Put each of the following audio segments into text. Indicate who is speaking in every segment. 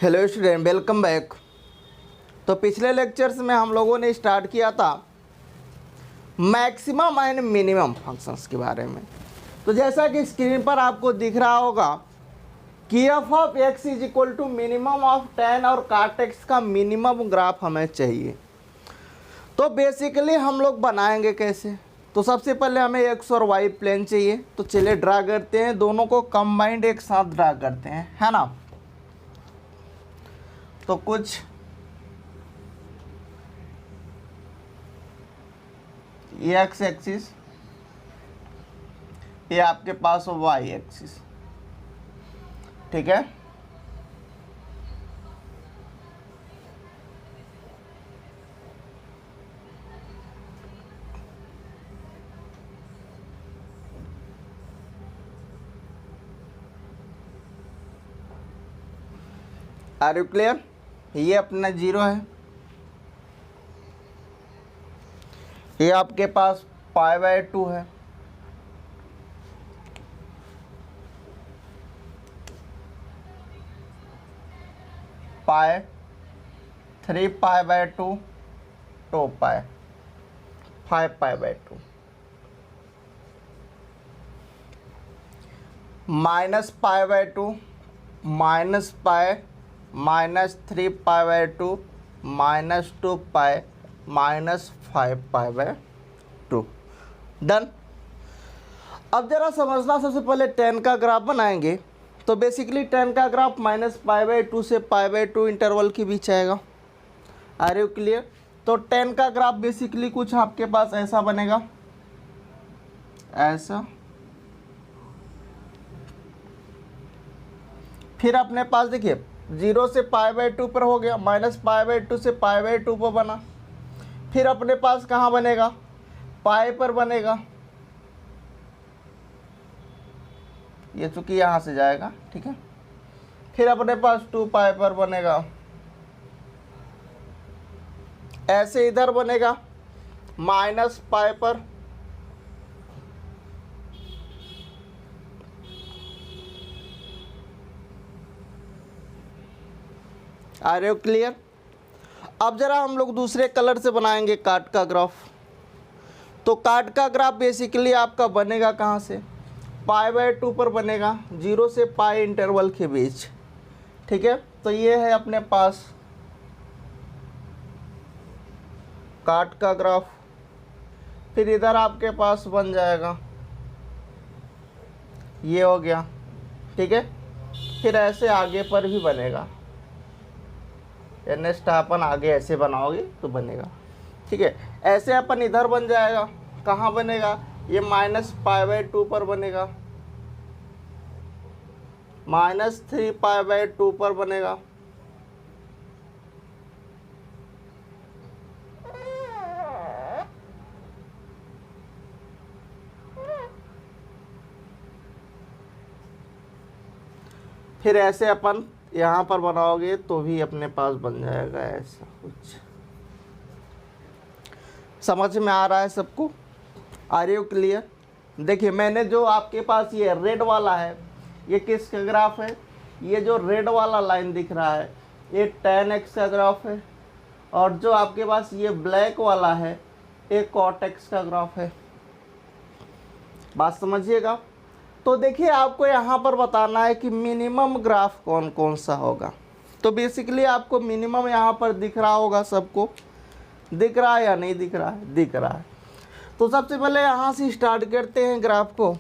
Speaker 1: Hello student, welcome back. तो पिछले lectures में हम लोगों ने स्टार्ट किया था मैक्सिमम एंड मिनिमम फंक्शंस के बारे में। तो जैसा कि स्क्रीन पर आपको दिख रहा होगा कि f of x is equal to minimum of ten और काट एक्स का मिनिमम ग्राफ हमें चाहिए। तो बेसिकली हम लोग बनाएंगे कैसे? तो सबसे पहले हमें एक्स और वाई प्लेन चाहिए। तो चलिए ड्रा करते हैं, दोनों को कंबाइंड एक साथ ड्रा करते हैं, है ना। तो कुछ ये एक्स एक्सिस, ये आपके पास वाई एक्सिस, ठीक है। Are you clear? ये अपना 0 है, ये आपके पास π/2 है, पाई 3π/2 2π -π/2 -π/2 -π -3π/2 -2π -5π/2। डन। अब जरा समझना, सबसे पहले 10 का ग्राफ बनाएंगे। तो बेसिकली 10 का ग्राफ -π/2 से π/2 इंटरवल के बीच आएगा। Are you clear? तो 10 का ग्राफ बेसिकली कुछ आपके पास ऐसा बनेगा, ऐसा। फिर अपने पास देखिए 0 से π/2 पर हो गया, -π/2 से π/2 पर बना। फिर अपने पास कहाँ बनेगा? पाई पर बनेगा, ये चूंकि यहाँ से जाएगा, ठीक है। फिर अपने पास 2π पर बनेगा, ऐसे इधर बनेगा -π पर, आर यू क्लियर? अब जरा हम लोग दूसरे कलर से बनाएंगे काट का ग्राफ। तो काट का ग्राफ बेसिकली आपका बनेगा कहाँ से? π/2 पर बनेगा, 0 से π इंटरवल के बीच, ठीक है। तो ये है अपने पास काट का ग्राफ। फिर इधर आपके पास बन जाएगा, ये हो गया, ठीक है। फिर ऐसे आगे पर भी बनेगा, नेक्स्ट अपन आगे ऐसे बनाओगे तो बनेगा, ठीक है। ऐसे अपन इधर बन जाएगा, कहाँ बनेगा? ये -π/2 पर बनेगा, -3π/2 पर बनेगा, फिर ऐसे अपन यहाँ पर बनाओगे तो भी अपने पास बन जाएगा ऐसा कुछ। समझ में आ रहा है सबको? Are you clear? देखिए मैंने जो आपके पास ये रेड वाला है, ये किसका ग्राफ है? ये जो रेड वाला लाइन दिख रहा है ये tan x का ग्राफ है, और जो आपके पास ये ब्लैक वाला है ये cot x का ग्राफ है। बात समझिएगा। तो देखिए आपको यहाँ पर बताना है कि मिनिमम ग्राफ कौन कौन सा होगा। तो बेसिकली आपको मिनिमम यहाँ पर दिख रहा होगा, सबको दिख रहा है या नहीं दिख रहा है? दिख रहा है। तो सबसे पहले यहाँ से स्टार्ट करते हैं ग्राफ को।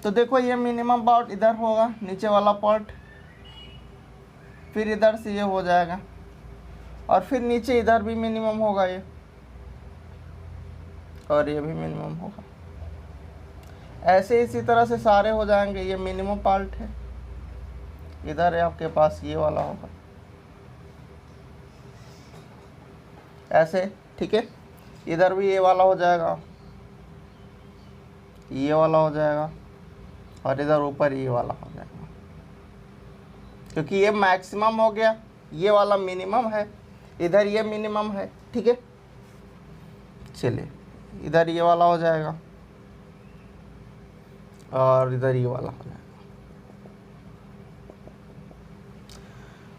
Speaker 1: तो देखो ये मिनिमम पार्ट इधर होगा, नीचे वाला पार्ट, फिर इधर से ये हो जाएगा, और फिर नीचे इधर भी मिनिमम होगा ये, और ये भी मिनिमम होगा। ऐसे इसी तरह से सारे हो जाएंगे। ये मिनिमम पार्ट है, इधर है आपके पास ये वाला होगा, ऐसे, ठीक है। इधर भी ये वाला हो जाएगा, ये वाला हो जाएगा, और इधर ऊपर ये वाला हो जाएगा, क्योंकि ये मैक्सिमम हो गया, ये वाला मिनिमम है, इधर ये मिनिमम है, ठीक है। चलिए इधर ये वाला हो जाएगा, और इधर ये वाला हो जाएगा।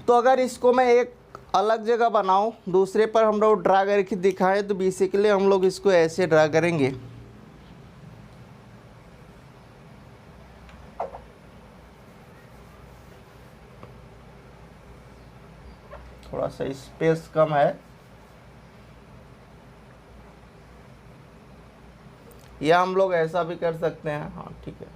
Speaker 1: तो अगर इसको मैं एक अलग जगह बनाऊं, दूसरे पर हम लोग ड्रा करके दिखाएं, तो बेसिकली हम लोग इसको ऐसे ड्रा करेंगे। थोड़ा सा स्पेस कम है, या हम लोग ऐसा भी कर सकते हैं। हाँ ठीक है।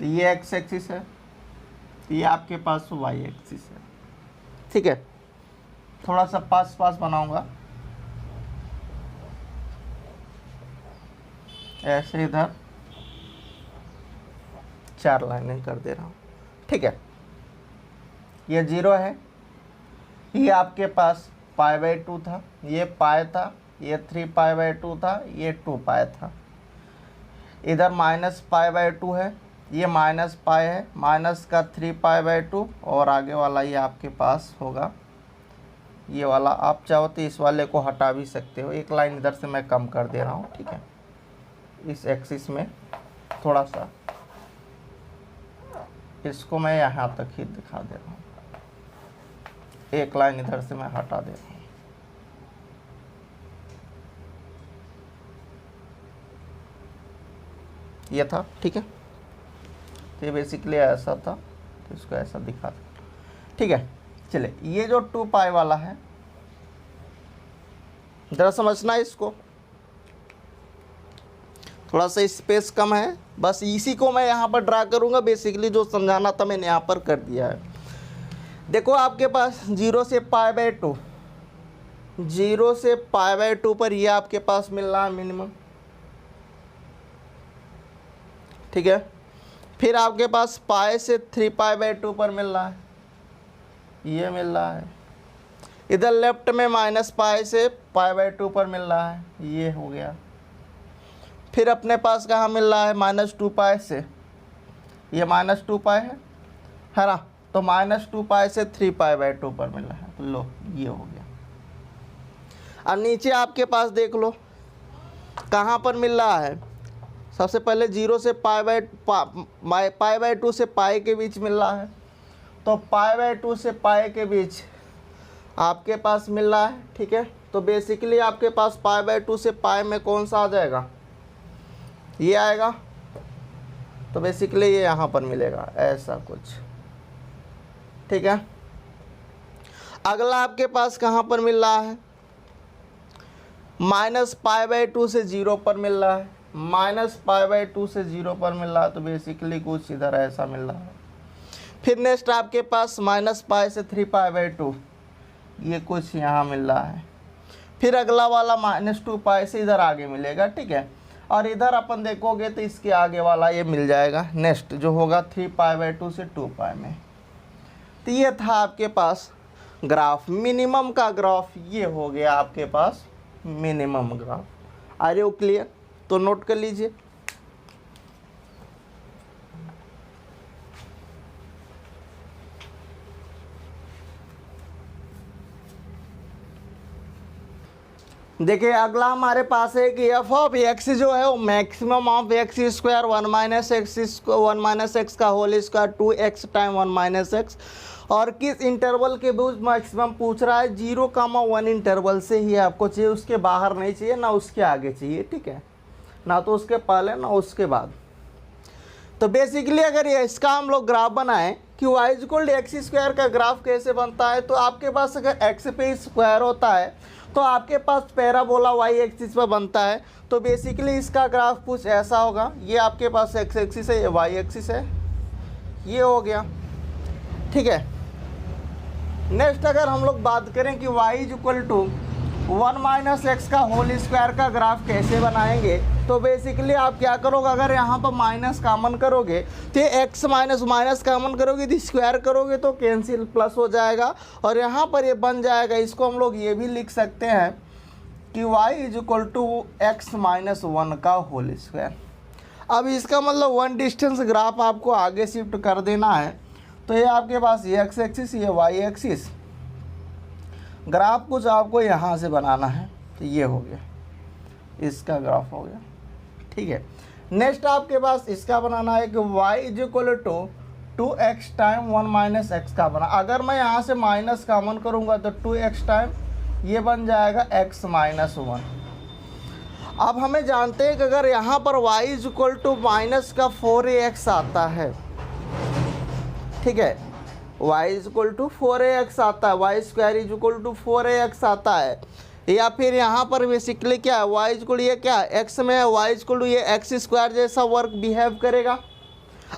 Speaker 1: ये एक्स एक्सिस है, ये आपके पास वाई एक्सिस है। ठीक है, थोड़ा सा पास पास बनाऊंगा, ऐसे इधर 4 लाइनें कर दे रहा हूँ। ठीक है, ये 0 है, ये आपके पास π/2 था, ये पाई था, ये 3π/2 था, ये 2 पाई था। इधर -π/2 है, ये -पाई है, माइनस का 3π/2, और आगे वाला ये आपके पास होगा ये वाला। आप चाहो तो इस वाले को हटा भी सकते हो, एक लाइन इधर से मैं कम कर दे रहा हूँ। ठीक है, इस एक्सिस में थोड़ा सा इसको मैं यहाँ तक ही दिखा दे रहा हूँ, एक लाइन इधर से मैं हटा दे रहा हूँ। ये था। ठीक है, तो ये बेसिकली ऐसा था, तो इसको ऐसा दिखा दे। ठीक है, चले, ये जो 2 पाई वाला है, जरा समझना है इसको, थोड़ा सा स्पेस कम है, बस इसी को मैं यहाँ पर ड्रा करूँगा। बेसिकली जो समझाना था मैंने यहाँ पर कर दिया है। देखो आपके पास 0 से π/2, 0 से π/2 पर ये आपके पास मिल रहा है मिनिमम। ठीक है, फिर आपके पास पाई से 3π/2 पर मिल रहा है, ये मिल रहा है। इधर लेफ्ट में -पाई से π/2 पर मिल रहा है, ये हो गया। फिर अपने पास कहाँ मिल रहा है, -2 पाई से, ये -2 पाई है ना, तो -2 पाई से 3π/2 पर मिल रहा है, तो लो ये हो गया। अब नीचे आपके पास देख लो कहाँ पर मिल रहा है। सबसे पहले 0 से π/2 से पाई के बीच मिल रहा है, तो π/2 से पाई के बीच आपके पास मिल रहा है। ठीक है, तो बेसिकली आपके पास π/2 से पाई में कौन सा आ जाएगा, ये आएगा, तो बेसिकली ये यहाँ पर मिलेगा ऐसा कुछ। ठीक है, अगला आपके पास कहाँ पर मिल रहा है, -π/2 से 0 पर मिल रहा है, -π/2 से 0 पर मिल रहा है, तो बेसिकली कुछ इधर ऐसा मिल रहा है। फिर नेक्स्ट आपके पास -पाई से 3π/2, ये कुछ यहाँ मिल रहा है। फिर अगला वाला -2 पाई से इधर आगे मिलेगा। ठीक है, और इधर अपन देखोगे तो इसके आगे वाला ये मिल जाएगा नेक्स्ट, जो होगा 3π/2 से 2 पाई में। तो ये था आपके पास ग्राफ, मिनिमम का ग्राफ ये हो गया आपके पास minimum graph. Are you clear? तो नोट कर लीजिए। देखिए अगला हमारे पास है कि एफ ऑफ एक्स जो है वो maximum of x square 1 minus x का whole square 2x time 1 minus x, और किस इंटरवल के बीच मैक्सिमम पूछ रहा है, 0,1 इंटरवल से ही आपको चाहिए, उसके बाहर नहीं चाहिए, ना उसके आगे चाहिए। ठीक है, ना तो उसके पहले ना उसके बाद। तो बेसिकली अगर ये इसका हम लोग ग्राफ बनाएं कि y=x² का ग्राफ कैसे बनता है, तो आपके पास अगर x पे स्क्वायर होता है तो आपके पास पैराबोला y एक्सिस पर बनता है। तो बेसिकली इसका ग्राफ कुछ ऐसा होगा, ये आपके पास x एक्सिस है, ये y एक्सिस है, ये हो गया। ठीक है, नेक्स्ट अगर हम लोग बात करें कि y=1 माइनस एक्स का होल स्क्वायर का ग्राफ कैसे बनाएंगे, तो बेसिकली आप क्या करोगे, अगर यहाँ पर माइनस कॉमन करोगे तो x माइनस कॉमन करोगे तो स्क्वायर करोगे तो कैंसिल प्लस हो जाएगा, और यहाँ पर ये बन जाएगा। इसको हम लोग ये भी लिख सकते हैं कि y=x-1 का होल स्क्वायर। अब इसका मतलब 1 डिस्टेंस ग्राफ आपको आगे शिफ्ट कर देना है, तो ये आपके पास ये x एक्सिस, ये y एक्सिस, ग्राफ कुछ आपको यहाँ से बनाना है, तो ये हो गया, इसका ग्राफ हो गया, ठीक है। नेक्स्ट आपके पास इसका बनाना है कि y is equal to 2x time 1 minus x का बना। अगर मैं यहाँ से माइनस कॉमन करूँगा तो 2x टाइम ये बन जाएगा x माइनस 1। अब हमें जानते हैं कि अगर यहाँ पर y is equal to minus का 4ax आता है, ठीक है, y is equal to 4ax आता है, y square is equal to 4ax आता है, या फिर यहाँ पर बेसिकली क्या है, y इज इक्वल ये क्या है, x में है, y इज इक्वल टू ये एक्स स्क्वायर जैसा वर्क बिहेव करेगा।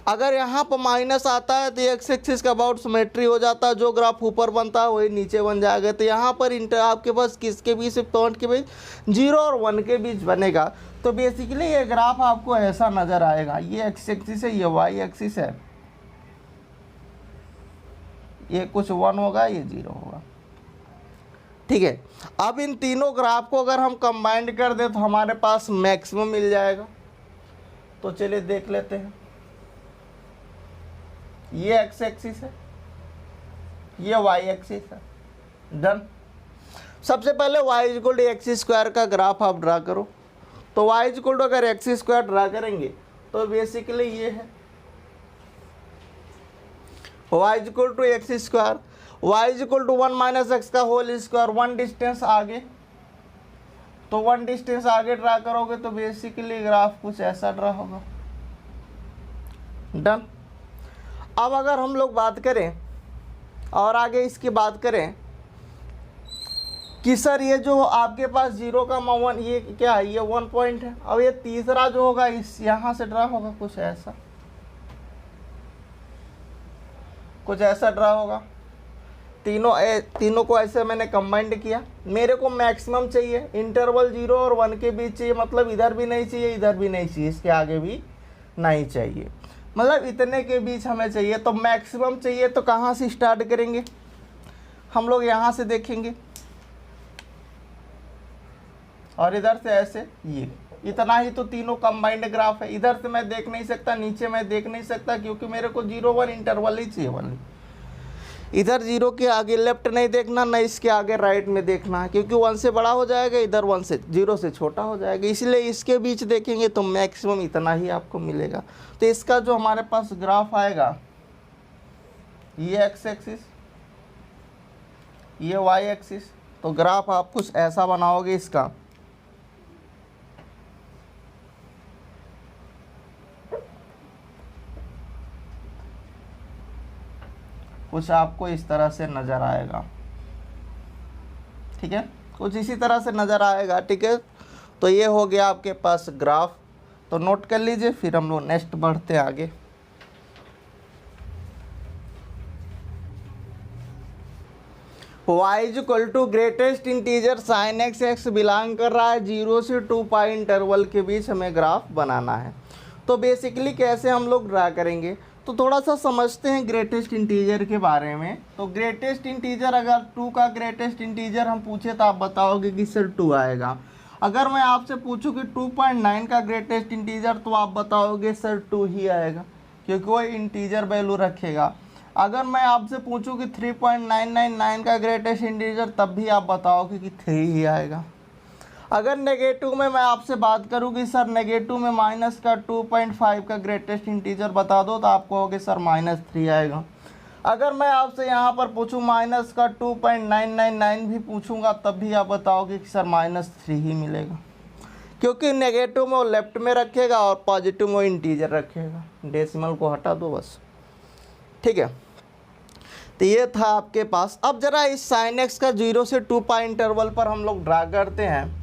Speaker 1: अगर यहाँ पर माइनस आता है तो एक्स एक्सिस का अबाउट सिमेट्री हो जाता है, जो ग्राफ ऊपर बनता है वही नीचे बन जाएगा। तो यहाँ पर इंटर आपके पास किसके बीच, पॉइंट के बीच, 0 और 1 के बीच बनेगा। तो बेसिकली ये ग्राफ आपको ऐसा नज़र आएगा, ये एक्स एक्सिस है, ये वाई एक्सिस है, ये कुछ 1 होगा, ये 0 होगा, ठीक है। अब इन तीनों ग्राफ को अगर हम कंबाइंड कर दें तो हमारे पास मैक्सिमम मिल जाएगा। तो चलिए देख लेते हैं, ये एक्स एक्सिस है, ये वाई एक्सिस है, डन। सबसे पहले y is equal to x square का ग्राफ आप ड्रा करो। तो वाई इज इक्वल टू अगर एक्स स्क्वायर ड्रा करेंगे तो बेसिकली ये है y is equal to x square, y is equal to 1 minus x का होल स्क्वायर, 1 डिस्टेंस आगे, तो 1 डिस्टेंस आगे ड्रा करोगे तो बेसिकली ग्राफ कुछ ऐसा ड्रा होगा, डन। अब अगर हम लोग बात करें और आगे इसकी बात करें कि सर ये जो आपके पास 0 का 1, ये क्या है, ये 1 पॉइंट है। अब ये तीसरा जो होगा इस यहाँ से ड्रा होगा, कुछ ऐसा ड्रा होगा। तीनों को ऐसे मैंने कंबाइंड किया। मेरे को मैक्सिमम चाहिए, इंटरवल 0 और 1 के बीच चाहिए, मतलब इधर भी नहीं चाहिए, इधर भी नहीं चाहिए, इसके आगे भी नहीं चाहिए, मतलब इतने के बीच हमें चाहिए। तो मैक्सिमम चाहिए तो कहाँ से स्टार्ट करेंगे हम लोग, यहाँ से देखेंगे और इधर से ऐसे, ये इतना ही तो तीनों कंबाइंड ग्राफ है। इधर से मैं देख नहीं सकता, नीचे मैं देख नहीं सकता, क्योंकि मेरे को 0-1 इंटरवल ही चाहिए, 1। इधर 0 के आगे लेफ्ट नहीं देखना, न इसके आगे राइट में देखना है, क्योंकि 1 से बड़ा हो जाएगा, इधर 0 से छोटा हो जाएगा, इसलिए इसके बीच देखेंगे तो मैक्सिमम इतना ही आपको मिलेगा। तो इसका जो हमारे पास ग्राफ आएगा, ये एक्स एक्सिस, ये वाई एक्सिस, तो ग्राफ आप कुछ ऐसा बनाओगे इसका। कुछ आपको इस तरह से नज़र आएगा, ठीक है, कुछ इसी तरह से नज़र आएगा, ठीक है। तो ये हो गया आपके पास ग्राफ, तो नोट कर लीजिए, फिर हम लोग नेक्स्ट बढ़ते हैं आगे। y is equal to greatest integer sine x, x belong कर रहा है 0 से 2 पाई इंटरवल के बीच हमें ग्राफ बनाना है। तो बेसिकली कैसे हम लोग ड्रा करेंगे, तो थोड़ा सा समझते हैं ग्रेटेस्ट इंटीजर के बारे में। तो ग्रेटेस्ट इंटीजर, अगर 2 का ग्रेटेस्ट इंटीजर हम पूछे तो आप बताओगे कि सर 2 आएगा। अगर मैं आपसे पूछूं कि 2.9 का ग्रेटेस्ट इंटीजर, तो आप बताओगे सर 2 ही आएगा, क्योंकि वो इंटीजर वैल्यू रखेगा। अगर मैं आपसे पूछूं कि 3.999 का ग्रेटेस्ट इंटीजर, तब भी आप बताओगे कि 3 ही आएगा। अगर नेगेटिव में मैं आपसे बात करूँ कि सर नेगेटिव में माइनस का 2.5 का ग्रेटेस्ट इंटीजर बता दो, तो आप कहोगे सर -3 आएगा। अगर मैं आपसे यहाँ पर पूछूँ माइनस का 2.999 भी पूछूंगा, तब भी आप बताओगे कि सर -3 ही मिलेगा, क्योंकि नेगेटिव में वो लेफ्ट में रखेगा और पॉजिटिव में वो इंटीजर रखेगा। डेसिमल को हटा दो बस, ठीक है। तो ये था आपके पास। अब जरा इस साइन एक्स का 0 से 2 पाई इंटरवल पर हम लोग ड्रा करते हैं।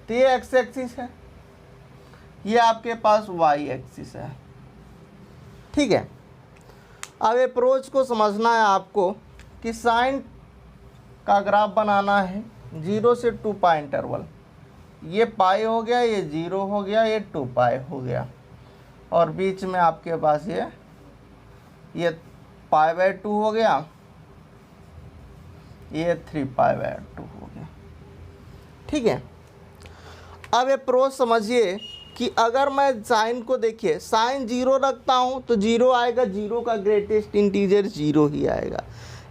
Speaker 1: तो ये एक्स एक्सिस है, ये आपके पास वाई एक्सिस है, ठीक है। अब अप्रोच को समझना है आपको कि साइन का ग्राफ बनाना है 0 से 2 पाई इंटरवल। ये पाई हो गया, ये 0 हो गया, ये 2 पाई हो गया, और बीच में आपके पास ये π/2 हो गया, ये 3π/2 हो गया, ठीक है। अब अप्रोच समझिए कि अगर मैं साइन को देखिए, साइन 0 रखता हूँ तो 0 आएगा, 0 का ग्रेटेस्ट इंटीजर 0 ही आएगा।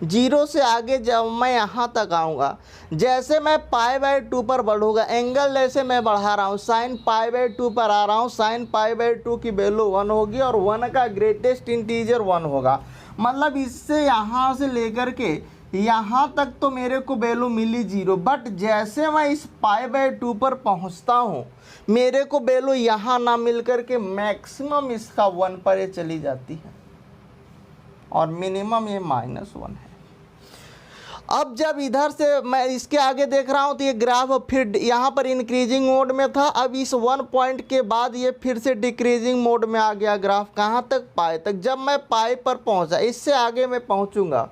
Speaker 1: जीरो से आगे जब मैं यहाँ तक आऊँगा, जैसे मैं π/2 पर बढ़ूँगा, एंगल जैसे मैं बढ़ा रहा हूँ, sin π/2 पर आ रहा हूँ, sin π/2 की वैल्यू 1 होगी और 1 का ग्रेटेस्ट इंटीजर 1 होगा। मतलब इससे यहाँ से लेकर के यहाँ तक तो मेरे को वैल्यू मिली 0, बट जैसे मैं इस π/2 पर पहुँचता हूँ मेरे को वैल्यू यहाँ ना मिल कर के मैक्सिमम इसका 1 पर ये चली जाती है और मिनिमम ये -1 है। अब जब इधर से मैं इसके आगे देख रहा हूँ तो ये ग्राफ फिर यहाँ पर इंक्रीजिंग मोड में था, अब इस 1 पॉइंट के बाद ये फिर से डिक्रीजिंग मोड में आ गया ग्राफ। कहाँ तक? पाई तक। जब मैं पाई पर पहुँचा, इससे आगे मैं पहुँचूँगा,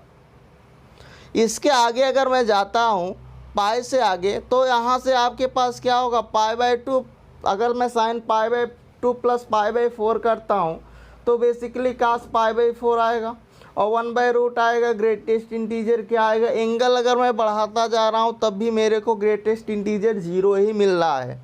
Speaker 1: इसके आगे अगर मैं जाता हूँ पाई से आगे, तो यहाँ से आपके पास क्या होगा, π/2। अगर मैं sin π/2 प्लस π/4 करता हूँ तो बेसिकली cos π/4 आएगा और 1/रूट आएगा। ग्रेटेस्ट इंटीजर क्या आएगा? एंगल अगर मैं बढ़ाता जा रहा हूँ तब भी मेरे को ग्रेटेस्ट इंटीजर 0 ही मिल रहा है।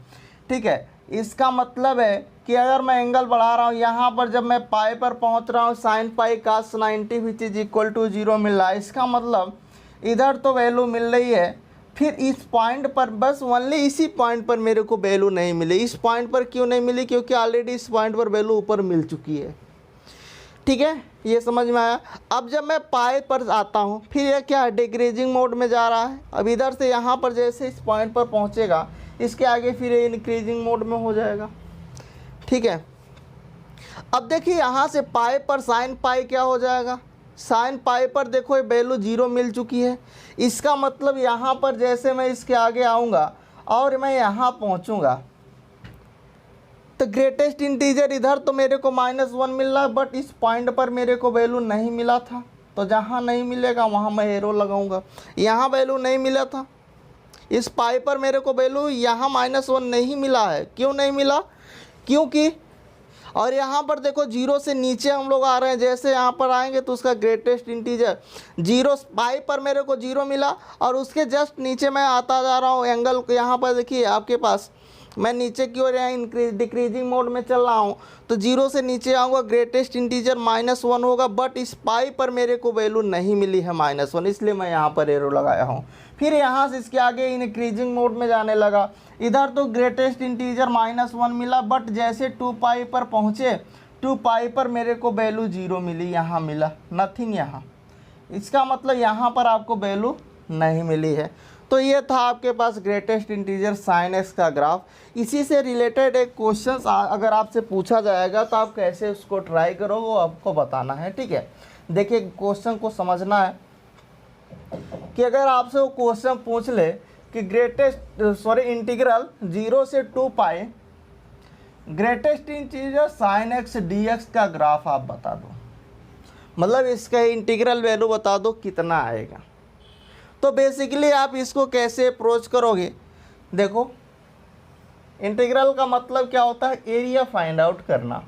Speaker 1: ठीक है, इसका मतलब है कि अगर मैं एंगल बढ़ा रहा हूँ, यहाँ पर जब मैं पाई पर पहुँच रहा हूँ sin π cos 90 which is equal to 0 मिल रहा है। इसका मतलब इधर तो वैल्यू मिल रही है, फिर इस पॉइंट पर बस ओनली इसी पॉइंट पर मेरे को वैल्यू नहीं मिली। इस पॉइंट पर क्यों नहीं मिली? क्योंकि ऑलरेडी इस पॉइंट पर वैल्यू ऊपर मिल चुकी है। ठीक है, ये समझ में आया। अब जब मैं पाई पर आता हूँ फिर यह क्या है, डिक्रीजिंग मोड में जा रहा है। अब इधर से यहाँ पर जैसे इस पॉइंट पर पहुँचेगा, इसके आगे फिर ये इंक्रीजिंग मोड में हो जाएगा। ठीक है, अब देखिए यहाँ से पाई पर साइन पाई क्या हो जाएगा, साइन पाई पर देखो ये वैल्यू 0 मिल चुकी है। इसका मतलब यहाँ पर जैसे मैं इसके आगे आऊँगा और मैं यहाँ पहुँचूँगा तो ग्रेटेस्ट इंटीजर इधर तो मेरे को -1 मिल रहा है, बट इस पॉइंट पर मेरे को वैल्यू नहीं मिला था। तो जहाँ नहीं मिलेगा वहाँ मैं एरो लगाऊंगा। यहाँ वैल्यू नहीं मिला था, इस पाई पर मेरे को वैल्यू यहाँ -1 नहीं मिला है। क्यों नहीं मिला? क्योंकि और यहाँ पर देखो 0 से नीचे हम लोग आ रहे हैं, जैसे यहाँ पर आएंगे तो उसका ग्रेटेस्ट इंटीजर 0, पाई पर मेरे को 0 मिला और उसके जस्ट नीचे मैं आता जा रहा हूँ। एंगल यहाँ पर देखिए आपके पास, मैं नीचे की ओर यहाँ डिक्रीजिंग मोड में चल रहा हूँ तो 0 से नीचे आऊँगा, ग्रेटेस्ट इंटीजर -1 होगा, बट इस पाई पर मेरे को वैल्यू नहीं मिली है -1, इसलिए मैं यहाँ पर एरो लगाया हूँ। फिर यहाँ से इसके आगे इंक्रीजिंग मोड में जाने लगा, इधर तो ग्रेटेस्ट इंटीजर -1 मिला, बट जैसे 2 पाई पर पहुँचे 2 पाई पर मेरे को वैल्यू 0 मिली, यहाँ मिला नथिंग यहाँ। इसका मतलब यहाँ पर आपको वैल्यू नहीं मिली है। तो ये था आपके पास ग्रेटेस्ट इंटीजर sin x का ग्राफ। इसी से रिलेटेड एक क्वेश्चन अगर आपसे पूछा जाएगा तो आप कैसे उसको ट्राई करोगे वो आपको बताना है। ठीक है, देखिए क्वेश्चन को समझना है कि अगर आपसे वो क्वेश्चन पूछ ले कि इंटीग्रल 0 से 2 pi greatest integer sin x dx का ग्राफ आप बता दो, मतलब इसका इंटीग्रल वैल्यू बता दो कितना आएगा। तो बेसिकली आप इसको कैसे अप्रोच करोगे, देखो इंटीग्रल का मतलब क्या होता है, एरिया फाइंड आउट करना।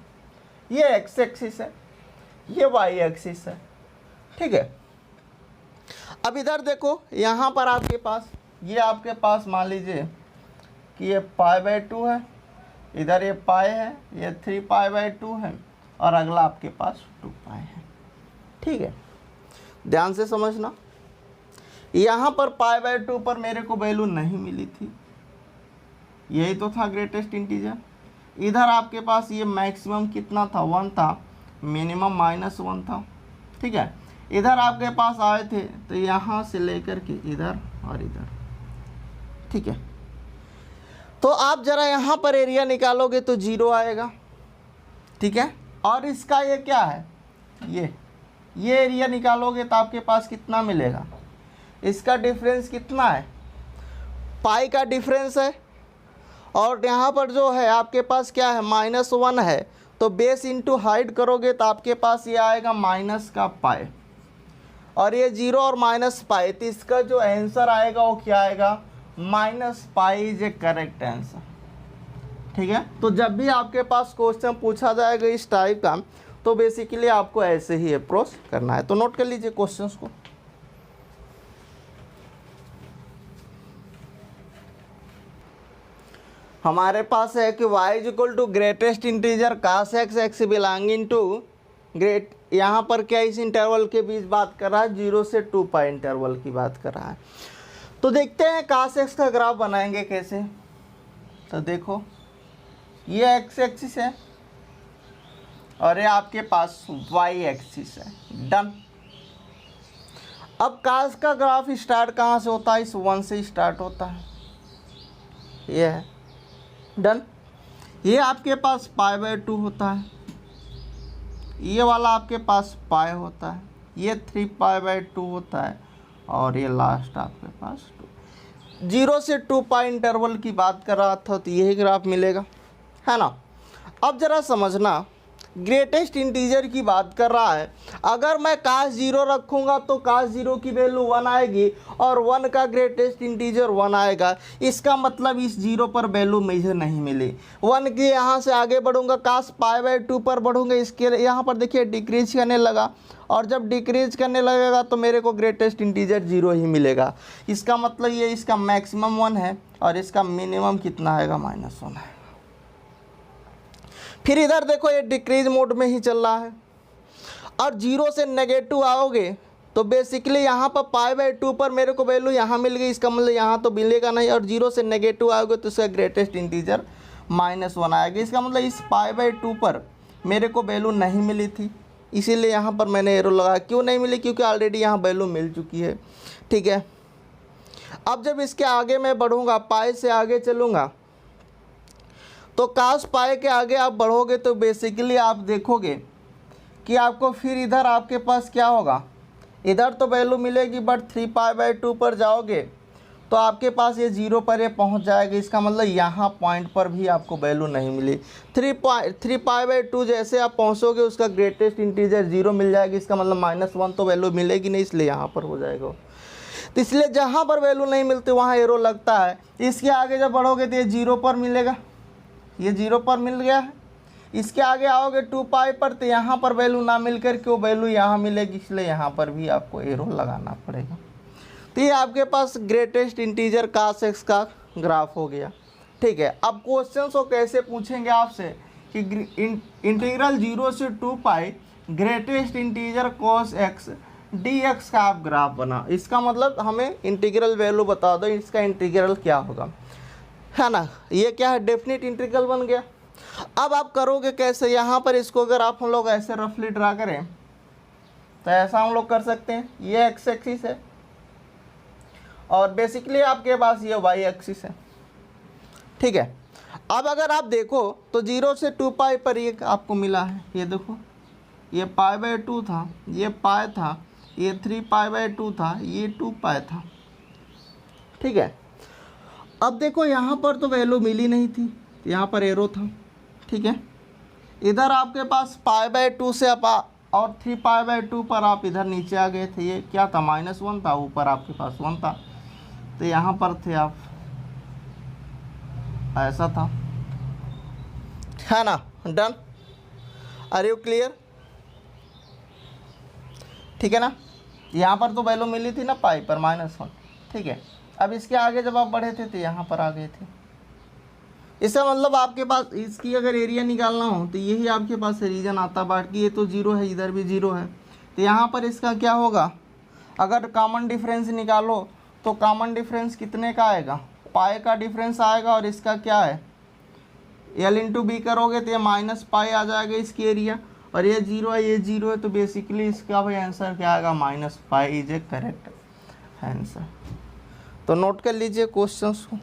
Speaker 1: ये एक्स एक्सिस है, ये वाई एक्सिस है। ठीक है, अब इधर देखो यहाँ पर आपके पास ये आपके पास मान लीजिए कि ये π/2 है, इधर ये पाई है, ये 3π/2 है और अगला आपके पास 2 पाई है। ठीक है, ध्यान से समझना। यहाँ पर π/2 पर मेरे को वैल्यू नहीं मिली थी, यही तो था ग्रेटेस्ट इंटीजर। इधर आपके पास ये मैक्सिमम कितना था, 1 था, मिनिमम -1 था। ठीक है, इधर आपके पास आए थे तो यहाँ से लेकर के इधर और इधर। ठीक है, तो आप ज़रा यहाँ पर एरिया निकालोगे तो 0 आएगा। ठीक है, और इसका ये क्या है, ये एरिया निकालोगे तो आपके पास कितना मिलेगा, इसका डिफरेंस कितना है, पाई का डिफरेंस है। और यहाँ पर जो है आपके पास क्या है, -1 है, तो बेस इंटू हाइट करोगे तो आपके पास ये आएगा माइनस का पाई, और ये 0 और -पाई, तो इसका जो आंसर आएगा वो क्या आएगा, -pi is A correct answer. ठीक है, तो जब भी आपके पास क्वेश्चन पूछा जाएगा इस टाइप का तो बेसिकली आपको ऐसे ही अप्रोच करना है। तो नोट कर लीजिए क्वेश्चंस को। हमारे पास है कि y is equal to greatest integer cos x, x belonging to great यहाँ पर क्या इस इंटरवल के बीच बात कर रहा है, 0 से 2 पाई इंटरवल की बात कर रहा है। तो देखते हैं cos x का ग्राफ बनाएंगे कैसे। तो देखो ये x एक्सिस है और ये आपके पास y एक्सिस है। डन। अब cos का ग्राफ स्टार्ट कहाँ से होता है, इस 1 से स्टार्ट होता है, ये है। डन। ये आपके पास π/2 होता है, ये वाला आपके पास पाई होता है, ये 3π/2 होता है और ये लास्ट आपके पास 2। 0 से 2 पाई इंटरवल की बात कर रहा था तो यही ग्राफ मिलेगा, है ना। अब ज़रा समझना, ग्रेटेस्ट इंटीजर की बात कर रहा है। अगर मैं cos 0 रखूँगा तो cos 0 की वैल्यू 1 आएगी और 1 का ग्रेटेस्ट इंटीजर 1 आएगा। इसका मतलब इस 0 पर वैल्यू मुझे नहीं मिली। 1 के यहाँ से आगे बढ़ूँगा, cos π/2 पर बढ़ूँगा, इसके यहाँ पर देखिए डिक्रीज करने लगा और जब डिक्रीज करने लगेगा तो मेरे को ग्रेटेस्ट इंटीजर 0 ही मिलेगा। इसका मतलब ये इसका मैक्सिमम 1 है और इसका मिनिमम कितना आएगा, -1 है। फिर इधर देखो ये डिक्रीज मोड में ही चल रहा है और 0 से नेगेटिव आओगे तो बेसिकली यहाँ पर π/2 पर मेरे को वैल्यू यहाँ मिल गई, इसका मतलब यहाँ तो मिलेगा नहीं। और 0 से नेगेटिव आओगे तो इसका ग्रेटेस्ट इंटीजर -1 आएगा। इसका मतलब इस π/2 पर मेरे को वैल्यू नहीं मिली थी, इसीलिए यहाँ पर मैंने एरो लगाया। क्यों नहीं मिली, क्योंकि ऑलरेडी यहाँ वैल्यू मिल चुकी है। ठीक है। अब जब इसके आगे मैं बढ़ूँगा, पाई से आगे चलूँगा तो cos पाई के आगे आप बढ़ोगे तो बेसिकली आप देखोगे कि आपको फिर इधर आपके पास क्या होगा, इधर तो वैल्यू मिलेगी बट 3π/2 पर जाओगे तो आपके पास ये 0 पर ये पहुंच जाएगा। इसका मतलब यहाँ पॉइंट पर भी आपको वैल्यू नहीं मिली। 3π/2 जैसे आप पहुँचोगे उसका ग्रेटेस्ट इंटीजर 0 मिल जाएगी। इसका मतलब -1 तो वैल्यू मिलेगी नहीं, इसलिए यहाँ पर हो जाएगा। तो इसलिए जहाँ पर वैल्यू नहीं मिलती वहाँ एरो लगता है। इसके आगे जब बढ़ोगे तो ये 0 पर मिलेगा, ये 0 पर मिल गया है। इसके आगे आओगे 2 पाई पर तो यहाँ पर वैल्यू ना मिलकर क्यों वैल्यू यहाँ मिलेगी, इसलिए यहाँ पर भी आपको एरो लगाना पड़ेगा। तो ये आपके पास ग्रेटेस्ट इंटीजर cos x का ग्राफ हो गया। ठीक है। अब क्वेश्चन को कैसे पूछेंगे आपसे कि इंटीग्रल 0 से 2 pi greatest integer cos x dx का आप ग्राफ बना। इसका मतलब हमें इंटीग्रल वैल्यू बता दो, इसका इंटीग्रल क्या होगा, है ना। ये क्या है, डेफिनेट इंटीग्रल बन गया। अब आप करोगे कैसे, यहाँ पर इसको अगर आप हम लोग ऐसे रफली ड्रा करें तो ऐसा हम लोग कर सकते हैं। ये x एक्सिस है और बेसिकली आपके पास ये y एक्सिस है। ठीक है। अब अगर आप देखो तो 0 से 2 पाई पर ये आपको मिला है, ये देखो ये π/2 था, ये पाई था, ये 3π/2 था, ये 2 पाई था। ठीक है। अब देखो यहाँ पर तो वैल्यू मिली नहीं थी, यहाँ पर एरो था। ठीक है। इधर आपके पास π/2 से आप और 3π/2 पर आप इधर नीचे आ गए थे। ये क्या था, -1 था, ऊपर आपके पास 1 था, तो यहाँ पर थे आप, ऐसा था, है ना। डन। Are you clear. ठीक है ना। यहाँ पर तो वैल्यू मिली थी ना पाई पर, -1। ठीक है। अब इसके आगे जब आप बढ़े थे तो यहाँ पर आ गए थे। इसका मतलब आपके पास इसकी अगर एरिया निकालना हो तो यही आपके पास रीजन आता। बाकी ये तो 0 है, इधर भी 0 है, तो यहाँ पर इसका क्या होगा, अगर कॉमन डिफरेंस निकालो तो कॉमन डिफरेंस कितने का आएगा, पाई का डिफरेंस आएगा। और इसका क्या है, L × B करोगे तो ये -पाई आ जाएगा इसकी एरिया, और ये 0 है, ये 0 है, तो बेसिकली इसका भाई आंसर क्या आएगा, -pi is A correct answer. तो नोट कर लीजिए क्वेश्चंस को।